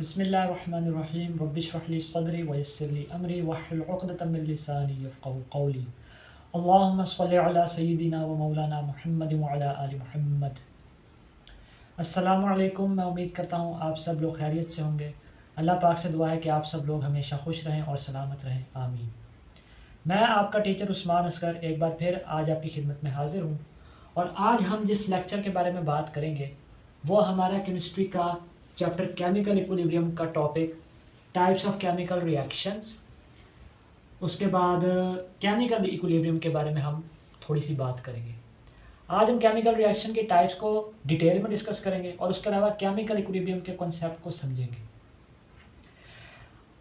बिस्मिल्लाहिर्रहमानिर्रहीम रब्बिश्रह ली सदरी वयस्सिर ली अमरी वहलुल उक़दतम मिन लिसानी यफ़क़हू क़ौली। अल्लाहुम्मा सल्लि अला सय्यिदिना व मौलाना मुहम्मद व अला आलि मुहम्मद। अस्सलामु अलैकुम। मैं उम्मीद करता हूँ आप सब लोग खैरियत से होंगे। अल्लाह पाक से दुआ है कि आप सब लोग हमेशा खुश रहें और सलामत रहें, आमीन। मैं आपका टीचर उस्मान असगर एक बार फिर आज आपकी खिदमत में हाजिर हूँ और आज हम जिस लेक्चर के बारे में बात करेंगे वो हमारा केमिस्ट्री का चैप्टर केमिकल इक्विलिब्रियम का topic types of chemical reactions, उसके बाद केमिकल इक्विलिब्रियम के बारे में हम थोड़ी सी बात करेंगे। आज हम केमिकल रिएक्शन के टाइप्स को डिटेल में डिस्कस करेंगे और उसके अलावा केमिकल इक्विलिब्रियम के कॉन्सेप्ट को समझेंगे।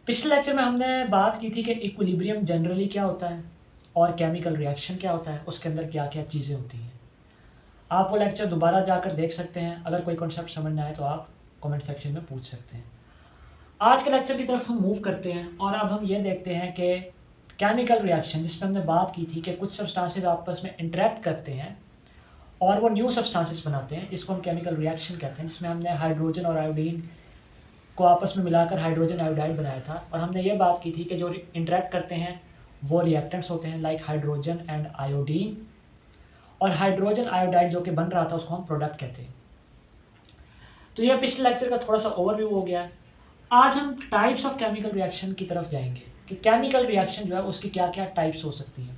पिछले लेक्चर में हमने बात की थी कि इक्विलिब्रियम जनरली क्या होता है और केमिकल रिएक्शन क्या होता है, उसके अंदर क्या क्या चीज़ें होती हैं। आप वो लेक्चर दोबारा जाकर देख सकते हैं। अगर कोई कॉन्सेप्ट समझ ना आए तो आप कमेंट सेक्शन में पूछ सकते हैं। आज के लेक्चर की तरफ हम मूव करते हैं और अब हम ये देखते हैं कि केमिकल रिएक्शन जिसमें हमने बात की थी कि कुछ सब्सटेंसेस आपस में इंटरेक्ट करते हैं और वो न्यू सब्सटेंसेस बनाते हैं, इसको हम केमिकल रिएक्शन कहते हैं। जिसमें हमने हाइड्रोजन और आयोडीन को आपस में मिलाकर हाइड्रोजन आयोडाइड बनाया था और हमने ये बात की थी कि जो इंटरेक्ट करते हैं वो रिएक्टेंट्स होते हैं लाइक हाइड्रोजन एंड आयोडीन, और हाइड्रोजन आयोडाइड जो कि बन रहा था उसको हम प्रोडक्ट कहते हैं। तो ये पिछले लेक्चर का थोड़ा सा ओवरव्यू हो गया। आज हम टाइप्स ऑफ केमिकल रिएक्शन की तरफ जाएंगे कि केमिकल रिएक्शन जो है उसकी क्या क्या टाइप्स हो सकती हैं।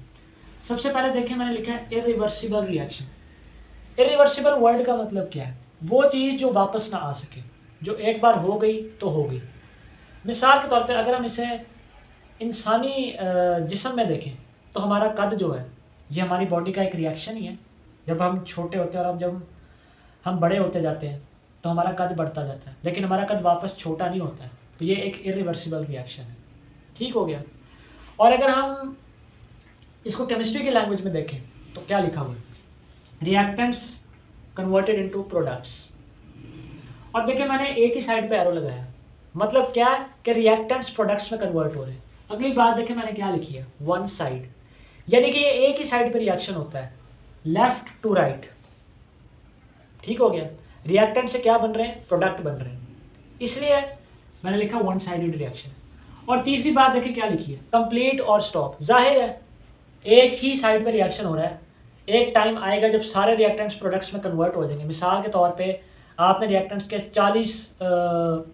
सबसे पहले देखिए, मैंने लिखा है इरिवर्सिबल रिएक्शन। इरिवर्सिबल वर्ड का मतलब क्या है? वो चीज़ जो वापस ना आ सके, जो एक बार हो गई तो हो गई। मिसाल के तौर पे अगर हम इसे इंसानी जिस्म में देखें तो हमारा कद जो है ये हमारी बॉडी का एक रिएक्शन ही है। जब हम छोटे होते हैं और अब जब हम बड़े होते जाते हैं तो हमारा कद बढ़ता जाता है, लेकिन हमारा कद वापस छोटा नहीं होता है। तो ये एक इरिवर्सिबल रिएक्शन है। ठीक हो गया। और अगर हम इसको केमिस्ट्री की लैंग्वेज में देखें तो क्या लिखा हुआ है? Reactants converted into products. और देखिए, मैंने एक ही साइड पे एरो लगाया, मतलब क्या है कि रिएक्टेंट्स प्रोडक्ट्स में कन्वर्ट हो रहे हैं। अगली बात देखिए मैंने क्या लिखी है, वन साइड, यानी कि ये एक ही साइड पे रिएक्शन होता है, लेफ्ट टू राइट। ठीक हो गया। रिएक्टेंट से क्या बन रहे हैं? प्रोडक्ट बन रहे हैं, इसलिए मैंने लिखा वन साइडेड रिएक्शन। और तीसरी बात देखिए क्या लिखी है, कंप्लीट और स्टॉप। जाहिर है एक ही साइड पे रिएक्शन हो रहा है, एक टाइम आएगा जब सारे रिएक्टेंट्स प्रोडक्ट्स में कन्वर्ट हो जाएंगे। मिसाल के तौर पे आपने रिएक्टेंट्स के 40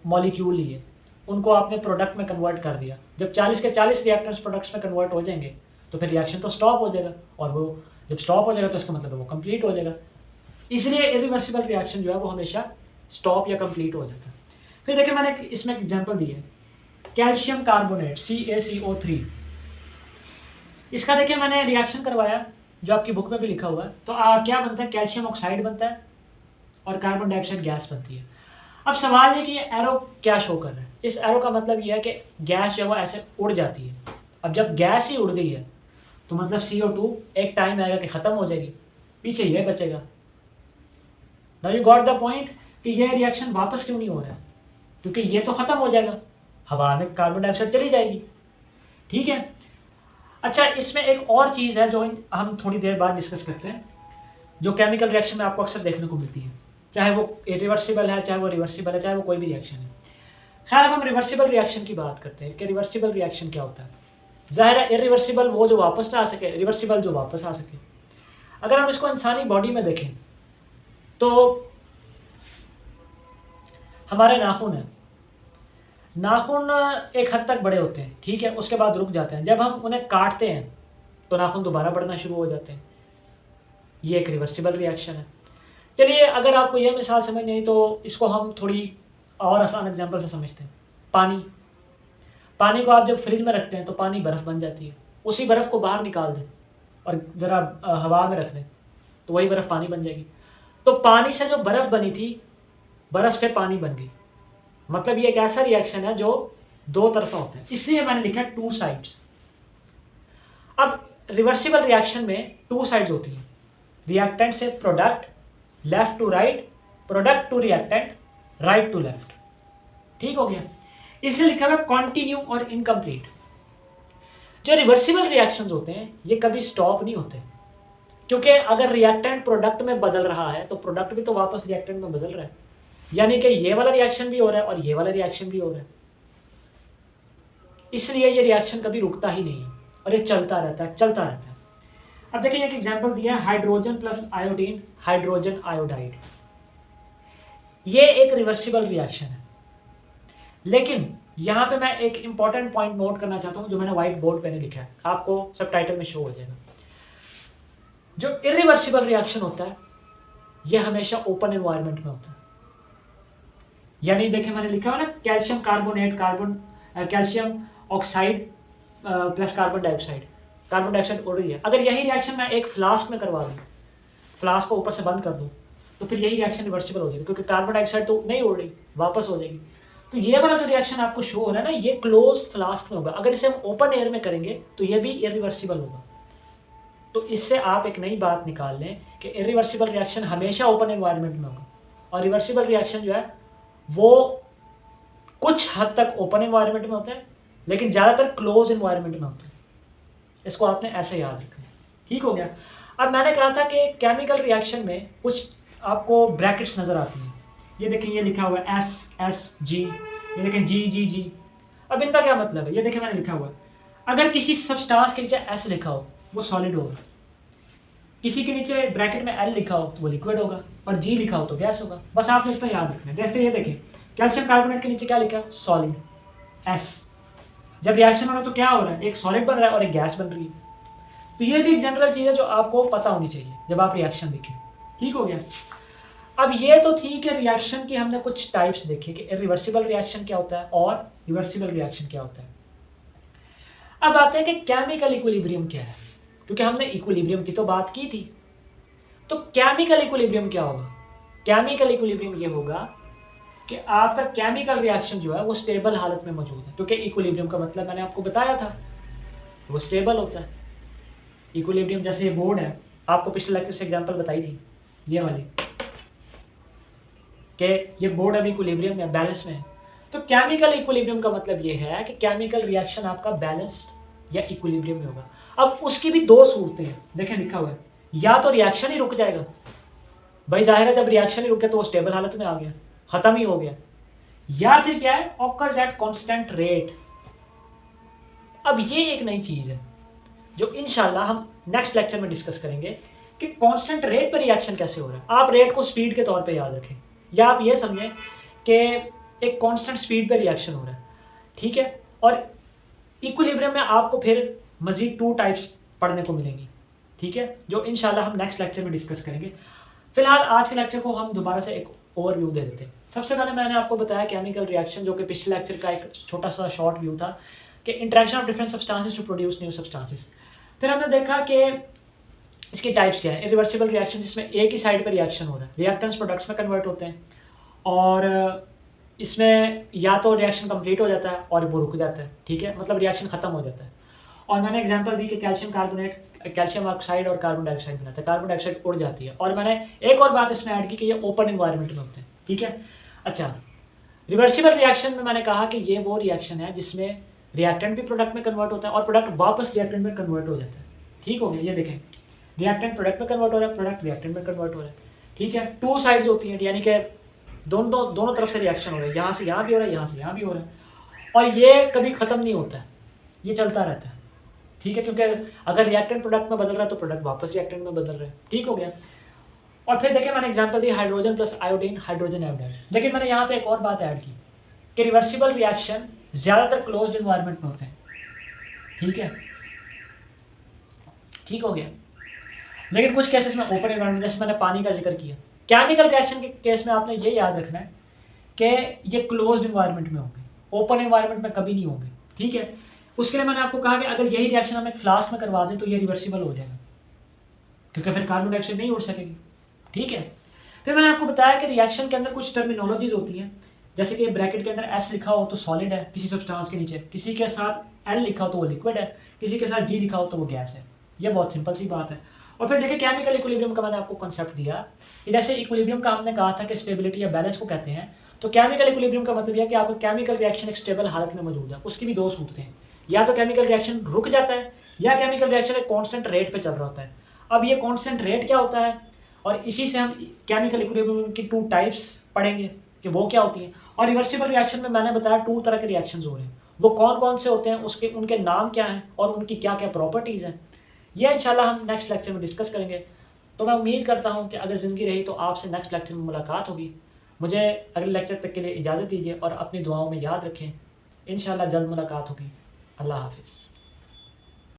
मॉलिक्यूल लिए, उनको आपने प्रोडक्ट में कन्वर्ट कर दिया। जब 40 के 40 रिएक्टेंट्स प्रोडक्ट्स में कन्वर्ट हो जाएंगे तो फिर रिएक्शन तो स्टॉप हो जाएगा, और वो जब स्टॉप हो जाएगा तो इसका मतलब है वो कंप्लीट हो जाएगा। इसलिए इरिवर्सिबल रिएक्शन जो है वो हमेशा स्टॉप या कंप्लीट हो जाता है। फिर देखिए मैंने इसमें एक एग्जांपल दी है, कैल्शियम कार्बोनेट CaCO3। इसका देखिए मैंने रिएक्शन करवाया जो आपकी बुक में भी लिखा हुआ है। तो क्या बनता है? कैल्शियम ऑक्साइड बनता है और कार्बन डाइऑक्साइड गैस बनती है। अब सवाल है कि ये एरो क्या शो कर रहा है? इस एरो का मतलब ये है कि गैस जो है वो ऐसे उड़ जाती है। अब जब गैस ही उड़ गई है तो मतलब CO2 एक टाइम आएगा कि ख़त्म हो जाएगी, पीछे ये बचेगा। Now you got the point कि ये रिएक्शन वापस क्यों नहीं हो रहा है? क्योंकि ये तो ख़त्म हो जाएगा, हवा में कार्बन डाइऑक्साइड चली जाएगी। ठीक है। अच्छा, इसमें एक और चीज़ है जो हम थोड़ी देर बाद डिस्कस करते हैं, जो केमिकल रिएक्शन में आपको अक्सर देखने को मिलती है, चाहे वो इरिवर्सिबल है, चाहे वो रिवर्सिबल है, चाहे वो कोई भी रिएक्शन है। खैर, अब हम रिवर्सिबल रिएक्शन की बात करते हैं कि रिवर्सिबल रिएक्शन क्या होता है। ज़ाहिर है इरिवर्सिबल वो जो वापस ना आ सके, रिवर्सिबल जो वापस आ सके। अगर हम इसको इंसानी बॉडी में देखें तो हमारे नाखून हैं, नाखून एक हद तक बड़े होते हैं, ठीक है, उसके बाद रुक जाते हैं। जब हम उन्हें काटते हैं तो नाखून दोबारा बढ़ना शुरू हो जाते हैं। ये एक रिवर्सिबल रिएक्शन है। चलिए, अगर आपको यह मिसाल समझ नहीं तो इसको हम थोड़ी और आसान एग्जांपल से समझते हैं। पानी को आप जब फ्रिज में रखते हैं तो पानी बर्फ़ बन जाती है। उसी बर्फ़ को बाहर निकाल दें और ज़रा हवा में रख दें तो वही बर्फ़ पानी बन जाएगी। तो पानी से जो बर्फ़ बनी थी, बर्फ़ से पानी बन गई। मतलब ये एक ऐसा रिएक्शन है जो दो तरफा होता है, इसलिए मैंने लिखा है टू साइड्स। अब रिवर्सिबल रिएक्शन में टू साइड्स होती हैं, रिएक्टेंट से product, left to right, product to reactant, right to left. ठीक हो गया। इसलिए लिखा हुआ कॉन्टिन्यू और इनकम्प्लीट। जो रिवर्सिबल रिएक्शंस होते हैं ये कभी स्टॉप नहीं होते, क्योंकि अगर रिएक्टेंट प्रोडक्ट में बदल रहा है तो प्रोडक्ट भी तो वापस रिएक्टेंट में बदल रहा है। यानी कि ये वाला रिएक्शन भी हो रहा है और ये वाला रिएक्शन भी हो रहा है, इसलिए ये रिएक्शन कभी रुकता ही नहीं है और ये चलता रहता है, चलता रहता है। अब देखिए एक एग्जांपल दिया है, hydrogen plus iodine, hydrogen iodide. ये एक रिवर्सिबल रिएक्शन है, लेकिन यहाँ पे मैं एक इंपॉर्टेंट पॉइंट नोट करना चाहता हूँ जो मैंने व्हाइट बोर्ड पे लिखा है, आपको सबटाइटल में शो हो जाएगा। जो इरिवर्सिबल रिएक्शन होता है ये हमेशा ओपन एनवायरनमेंट में होता है। यानी देखिए मैंने लिखा है ना, calcium carbonate, calcium oxide plus carbon dioxide उड़ रही है। अगर यही रिएक्शन मैं एक फ्लास्क में करवा दूँ, फ्लास्क को ऊपर से बंद कर दूँ, तो फिर यही रिएक्शन रिवर्सिबल हो जाएगी, क्योंकि कार्बन डाइऑक्साइड तो नहीं उड़ रही, वापस हो जाएगी। तो ये वाला जो रिएक्शन आपको शो हो रहा है ना, ये क्लोज फ्लास्क में होगा। अगर इसे हम ओपन एयर में करेंगे तो ये भी इरिवर्सिबल होगा। तो इससे आप एक नई बात निकाल लें कि इरिवर्सिबल रिएक्शन हमेशा ओपन एनवायरनमेंट में होगा, और रिवर्सिबल रिएक्शन जो है वो कुछ हद तक ओपन एनवायरनमेंट में होता है, लेकिन ज़्यादातर क्लोज एनवायरनमेंट में होता है। इसको आपने ऐसे याद रखना है, ठीक हो गया। अब मैंने कहा था कि केमिकल रिएक्शन में कुछ आपको ब्रैकेट्स नज़र आती हैं। ये देखें, ये लिखा हुआ है SSG, ये देखें GGG। अब इनका क्या मतलब है, ये देखें मैंने लिखा हुआ है, अगर किसी सब्सटेंस के नीचे S लिखा हो वो सॉलिड होगा, किसी के नीचे ब्रैकेट में L लिखा हो तो वो लिक्विड होगा, और G लिखा हो तो गैस होगा। बस आपने इतना याद रखना है। जैसे ये देखें, कैल्शियम कार्बोनेट के नीचे क्या लिखा है, सॉलिड S। जब रिएक्शन हो रहा है तो क्या हो रहा है, एक सॉलिड बन रहा है और एक गैस बन रही है। तो ये भी एक जनरल चीज़ है जो आपको पता होनी चाहिए जब आप रिएक्शन देखें, ठीक हो गया। अब ये तो ठीक है, रिएक्शन की हमने कुछ टाइप्स देखे कि रिवर्सिबल रिएक्शन क्या होता है और रिवर्सिबल रिएक्शन क्या होता है। अब आते हैं कि केमिकल इक्विलिब्रियम क्या है, क्योंकि हमने इक्विलिब्रियम की तो बात की थी। तो केमिकल इक्विलिब्रियम क्या होगा, केमिकल इक्विलिब्रियम ये होगा कि आपका केमिकल रिएक्शन जो है वो स्टेबल हालत में मौजूद है, क्योंकि इक्विलिब्रियम का मतलब मैंने आपको बताया था, वो स्टेबल होता है। इक्विलिब्रियम जैसे ये बोर्ड है, आपको पिछले लेक्चर से एग्जांपल बताई थी ये वाली, कि ये बोर्ड अभी इक्विलिब्रियम में, बैलेंस में है। तो केमिकल इक्विलिब्रियम का मतलब ये है कि केमिकल रिएक्शन आपका बैलेंस्ड या इक्विलिब्रियम में होगा। अब उसकी भी दो सूरतें हैं, देखें लिखा हुआ है, या तो रिएक्शन ही रुक जाएगा, भाई जाहिर है जब रिएक्शन ही रुक गया तो वो स्टेबल हालत में आ गया, खत्म ही हो गया, या फिर क्या है, ऑकर्स एट कांस्टेंट रेट। अब ये एक नई चीज है जो इंशाल्लाह हम नेक्स्ट लेक्चर में डिस्कस करेंगे कि कांस्टेंट रेट पर रिएक्शन कैसे हो रहा है। आप रेट को स्पीड के तौर पे याद रखें, या आप ये समझें कि एक कांस्टेंट स्पीड पे रिएक्शन हो रहा है, ठीक है। और इक्विलिब्रियम में आपको फिर मजीद 2 टाइप्स पढ़ने को मिलेंगी, ठीक है, जो इंशाल्लाह हम नेक्स्ट लेक्चर में डिस्कस करेंगे। फिलहाल आज के लेक्चर को हम दोबारा से एक ओवरव्यू दे देते हैं। सबसे पहले मैंने आपको बताया केमिकल रिएक्शन, जो कि पिछले लेक्चर का एक छोटा सा शॉर्ट व्यू था, कि interaction of different substances to produce new substances. फिर हमने देखा कि इसकी टाइप्स क्या है, इरिवर्सिबल रिएक्शन जिसमें एक ही साइड पर रिएक्शन हो रहा है, रिएक्टेंट्स प्रोडक्ट्स में कन्वर्ट होते हैं, और इसमें या तो रिएक्शन कंप्लीट हो जाता है और वो रुक जाता है, ठीक है, मतलब रिएक्शन खत्म हो जाता है। और मैंने एग्जांपल दी कि कैल्शियम कार्बोनेट, कैल्शियम ऑक्साइड और कार्बन डाइऑक्साइड बनाता है, कार्बन डाइऑक्साइड उड़ जाती है। और मैंने एक और बात इसमें ऐड की कि ये ओपन एनवायरनमेंट में होते हैं, ठीक है। अच्छा, रिवर्सिबल रिएक्शन में मैंने कहा कि ये वो रिएक्शन है जिसमें रिएक्टेंट भी प्रोडक्ट में कन्वर्ट होता है और प्रोडक्ट वापस रिएक्टेंट में कन्वर्ट हो जाता है, ठीक हो गया। ये देखें, रिएक्टेंट प्रोडक्ट में कन्वर्ट हो रहा है, प्रोडक्ट रिएक्टेंट में कन्वर्ट हो रहा है, ठीक है। 2 साइड्स होती हैं, यानी कि दोनों तरफ से रिएक्शन हो रहा है, यहाँ से यहाँ भी हो रहा है, यहाँ से यहाँ भी हो रहा है, और ये कभी ख़त्म नहीं होता है, ये चलता रहता है, ठीक है, क्योंकि अगर रिएक्टेंट प्रोडक्ट में बदल रहा है तो प्रोडक्ट वापस रिएक्टेंट में बदल रहा है, ठीक हो गया। और फिर देखिए मैंने example the hydrogen plus iodine, hydrogen iodide. लेकिन मैंने यहाँ पे एक और बात ऐड की कि रिवर्सिबल रिएक्शन ज़्यादातर क्लोज्ड एनवायरनमेंट में होते हैं, ठीक है, ठीक हो गया। लेकिन कुछ केसेस में ओपन एनवायरनमेंट, जैसे मैंने पानी का जिक्र किया। केमिकल रिएक्शन के केस में आपने ये याद रखना है कि ये क्लोज्ड एनवायरनमेंट में होंगे, ओपन एनवायरनमेंट में कभी नहीं होंगे, ठीक है। उसके लिए मैंने आपको कहा कि अगर यही रिएक्शन हम एक फ्लास्क में करवा दें तो ये रिवर्सिबल हो जाएगा, क्योंकि फिर कार्बन डाइऑक्साइड नहीं उड़ सकेगी, ठीक है। फिर मैंने आपको बताया कि रिएक्शन के अंदर कुछ टर्मिनोलॉजीज होती हैं, जैसे कि ब्रैकेट के अंदर S लिखा हो तो सॉलिड है किसी सब्सटेंस के नीचे, किसी के साथ L लिखा हो तो वो लिक्विड है, किसी के साथ G लिखा हो तो वो गैस है। ये बहुत सिंपल सी बात है। और फिर देखिए केमिकल इक्विलिब्रियम का मैंने आपको कॉन्सेप्ट दिया कि जैसे इक्विलिब्रियम का हमने कहा था कि स्टेबिलिटी या बैलेंस को कहते हैं, तो केमिकल इक्विलिब्रियम का मतलब यह कि आपका केमिकल रिएक्शन एक स्टेबल हालत में मौजूद है। उसकी भी 2 सूरतें हैं, या तो केमिकल रिएक्शन रुक जाता है या केमिकल रिएक्शन एक कांस्टेंट रेट पे चल रहा होता है। अब ये कांस्टेंट रेट क्या होता है, और इसी से हम केमिकल इक्विलिब्रियम की 2 टाइप्स पढ़ेंगे, कि वो क्या होती हैं। और रिवर्सिबल रिएक्शन में मैंने बताया 2 तरह के रिएक्शंस हो रहे हैं, वो कौन-कौन से होते हैं, उसके उनके नाम क्या हैं और उनकी क्या-क्या प्रॉपर्टीज़ हैं, ये इंशाल्लाह हम नेक्स्ट लेक्चर में डिस्कस करेंगे। तो मैं उम्मीद करता हूँ कि अगर ज़िंदगी रही तो आपसे नेक्स्ट लेक्चर में मुलाकात होगी। मुझे अगले लेक्चर तक के लिए इजाज़त दीजिए और अपनी दुआओं में याद रखें। इंशाल्लाह जल्द मुलाकात होगी। अल्लाह हाफ़िज़।